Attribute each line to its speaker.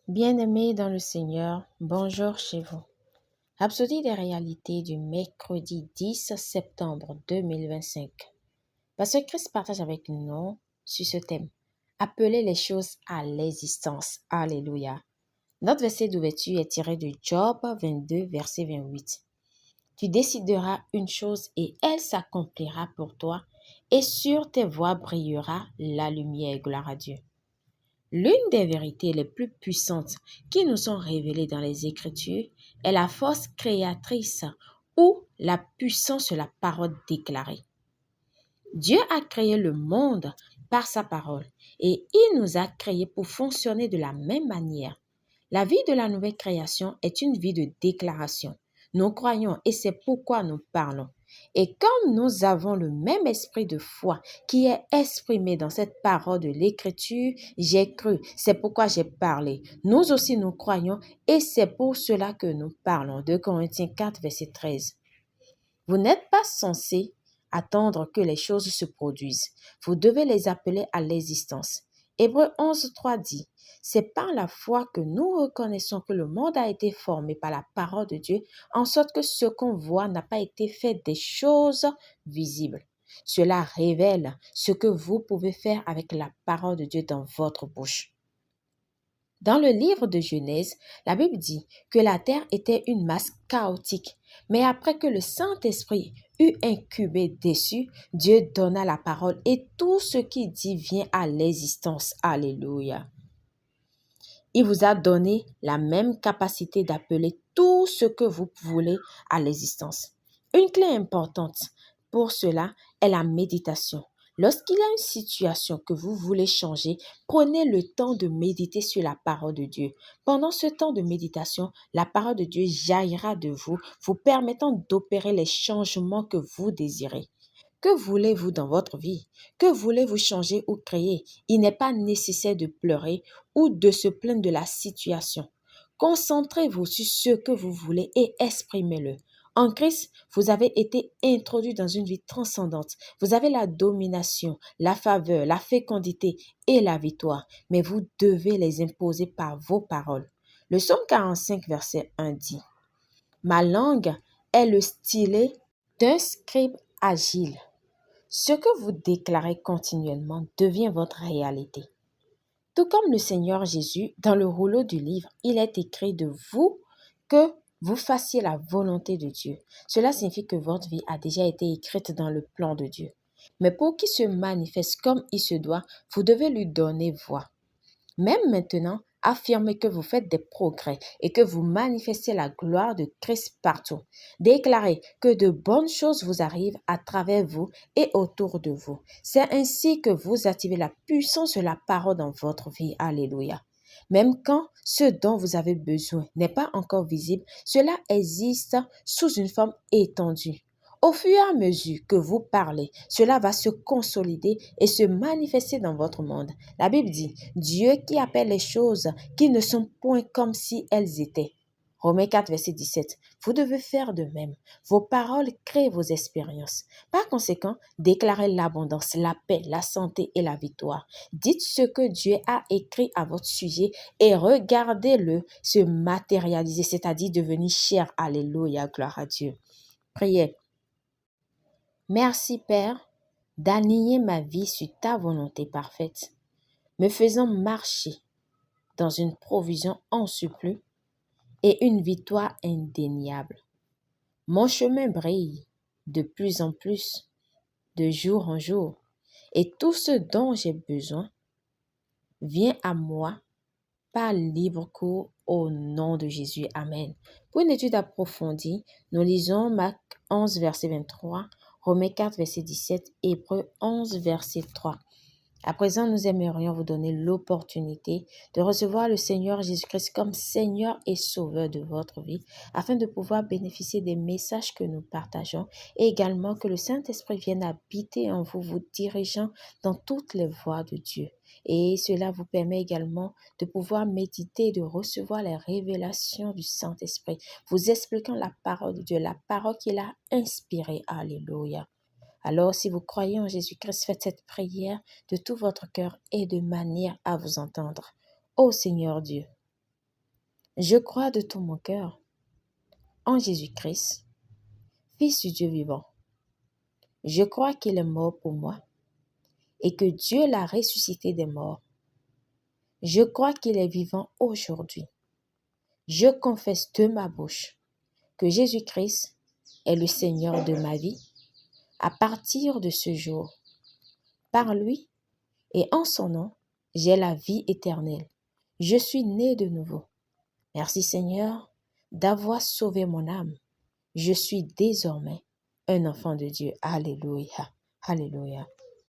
Speaker 1: Bien-aimés dans le Seigneur, bonjour chez vous. Rhapsodie des réalités du mercredi 10 septembre 2025. Pasteur Christ partage avec nous sur ce thème. Appeler les choses à l'existence. Alléluia. Notre verset d'ouverture est tiré de Job 22, verset 28. Tu décideras une chose et elle s'accomplira pour toi, et sur tes voies brillera la lumière. Gloire à Dieu. L'une des vérités les plus puissantes qui nous sont révélées dans les Écritures est la force créatrice ou la puissance de la parole déclarée. Dieu a créé le monde par sa parole et il nous a créés pour fonctionner de la même manière. La vie de la nouvelle création est une vie de déclaration. Nous croyons et c'est pourquoi nous parlons. Et comme nous avons le même esprit de foi qui est exprimé dans cette parole de l'Écriture, j'ai cru, c'est pourquoi j'ai parlé. Nous aussi nous croyons et c'est pour cela que nous parlons. 2 Corinthiens 4, verset 13. Vous n'êtes pas censé attendre que les choses se produisent. Vous devez les appeler à l'existence. Hébreux 11, 3 dit, c'est par la foi que nous reconnaissons que le monde a été formé par la parole de Dieu, en sorte que ce qu'on voit n'a pas été fait des choses visibles. Cela révèle ce que vous pouvez faire avec la parole de Dieu dans votre bouche. Dans le livre de Genèse, la Bible dit que la terre était une masse chaotique, mais après que le Saint-Esprit eut incubé dessus, Dieu donna la parole et tout ce qui dit vient à l'existence. Alléluia. Il vous a donné la même capacité d'appeler tout ce que vous voulez à l'existence. Une clé importante pour cela est la méditation. Lorsqu'il y a une situation que vous voulez changer, prenez le temps de méditer sur la parole de Dieu. Pendant ce temps de méditation, la parole de Dieu jaillira de vous, vous permettant d'opérer les changements que vous désirez. Que voulez-vous dans votre vie? Que voulez-vous changer ou créer? Il n'est pas nécessaire de pleurer ou de se plaindre de la situation. Concentrez-vous sur ce que vous voulez et exprimez-le. En Christ, vous avez été introduit dans une vie transcendante. Vous avez la domination, la faveur, la fécondité et la victoire, mais vous devez les imposer par vos paroles. Le psaume 45, verset 1 dit, ma langue est le stylet d'un scribe agile. Ce que vous déclarez continuellement devient votre réalité. Tout comme le Seigneur Jésus, dans le rouleau du livre, il est écrit de vous que vous fassiez la volonté de Dieu. Cela signifie que votre vie a déjà été écrite dans le plan de Dieu. Mais pour qu'il se manifeste comme il se doit, vous devez lui donner voix. Même maintenant, affirmez que vous faites des progrès et que vous manifestez la gloire de Christ partout. Déclarez que de bonnes choses vous arrivent à travers vous et autour de vous. C'est ainsi que vous activez la puissance de la parole dans votre vie. Alléluia. Même quand ce dont vous avez besoin n'est pas encore visible, cela existe sous une forme étendue. Au fur et à mesure que vous parlez, cela va se consolider et se manifester dans votre monde. La Bible dit, Dieu qui appelle les choses qui ne sont point comme si elles étaient. Romains 4, verset 17. Vous devez faire de même. Vos paroles créent vos expériences. Par conséquent, déclarez l'abondance, la paix, la santé et la victoire. Dites ce que Dieu a écrit à votre sujet et regardez-le se matérialiser, c'est-à-dire devenir chair. Alléluia, gloire à Dieu. Priez. Merci Père d'aligner ma vie sur ta volonté parfaite, me faisant marcher dans une provision en surplus et une victoire indéniable. Mon chemin brille de plus en plus, de jour en jour, et tout ce dont j'ai besoin vient à moi par libre cours au nom de Jésus. Amen. Pour une étude approfondie, nous lisons Marc 11, verset 23, Romains 4, verset 17, Hébreux 11, verset 3. À présent, nous aimerions vous donner l'opportunité de recevoir le Seigneur Jésus-Christ comme Seigneur et Sauveur de votre vie, afin de pouvoir bénéficier des messages que nous partageons et également que le Saint-Esprit vienne habiter en vous, vous dirigeant dans toutes les voies de Dieu. Et cela vous permet également de pouvoir méditer, de recevoir les révélations du Saint-Esprit, vous expliquant la parole de Dieu, la parole qu'il a inspirée. Alléluia. Alors, si vous croyez en Jésus-Christ, faites cette prière de tout votre cœur et de manière à vous entendre. Ô Seigneur Dieu, Je crois de tout mon cœur en Jésus-Christ, Fils du Dieu vivant. Je crois qu'il est mort pour moi et que Dieu l'a ressuscité des morts. Je crois qu'il est vivant aujourd'hui. Je confesse de ma bouche que Jésus-Christ est le Seigneur de ma vie à partir de ce jour. Par lui et en son nom, j'ai la vie éternelle. Je suis né de nouveau. Merci Seigneur d'avoir sauvé mon âme. Je suis désormais un enfant de Dieu. Alléluia. Alléluia.